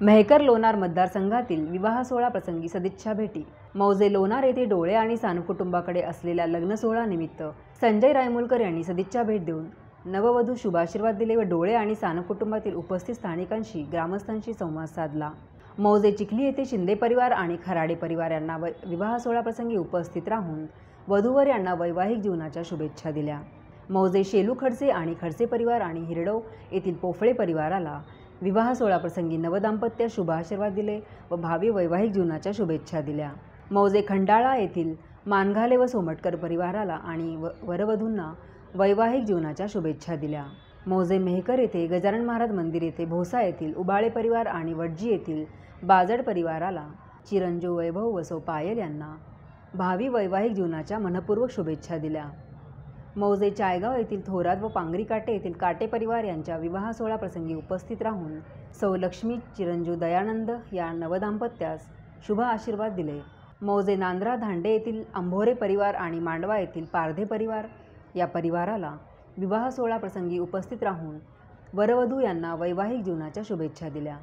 मेहकर लोणार मतदारसंघातील विवाह सोहळा प्रसंगी सदिच्छा भेटी। मौजे लोणार येथे डोळे आणि सानू कुटुंबाकडे असलेल्या लग्न सोहळ्यानिमित्त संजय रायमुलकर यांनी सदिच्छा भेट देऊन नववधू शुभाशीर्वाद दिले व डोळे आणि सानू कुटुंबातील उपस्थित स्थानिकांशी ग्रामस्थांशी संवाद साधला। मौजे चिखली येथे शिंदे परिवार आणि खराडे परिवार यांना विवाह सोहळा प्रसंगी उपस्थित राहून वधूवर यांना वैवाहिक जीवनाच्या शुभेच्छा दिल्या। मौजे शेलू खडसे आणि खडसे परिवार आणि हिरडव येथील पोफळे परिवाराला विवाह सोहळा प्रसंगी नवदाम्पत्य शुभ आशीर्वाद दिले व भावी वैवाहिक जीवनाच्या शुभेच्छा दिल्या। मौजे खंडाळा येथील मानघाले व सोमटकर परिवाराला आणि वरवधूंना वैवाहिक जीवनाच्या शुभेच्छा दिल्या। मौजे मेहकर येथे गजानन महाराज मंदिर येथे भोसा येथील उबाळे परिवार आणि वडजी येथील बाजड परिवाराला चिरंजीव वैभव वसो पायल यांना भावी वैवाहिक जीवनाच्या मनपूर्वक शुभेच्छा दिल्या। मौजे चायगाव येथील थोरात व पांगरी काटे येथील काटे परिवार यांच्या विवाह सोहळा प्रसंगी उपस्थित राहून सौ लक्ष्मी चिरंजीव दयानंद या नवदाम्पत्यास शुभ आशीर्वाद दिले। मौजे नांद्रा धांडे येथील अंभोरे परिवार आणि मांडवा येथील पारधे परिवार या परिवाराला विवाह सोहळा प्रसंगी उपस्थित राहून वरवधू यांना वैवाहिक जीवनाच्या शुभेच्छा दिल्या।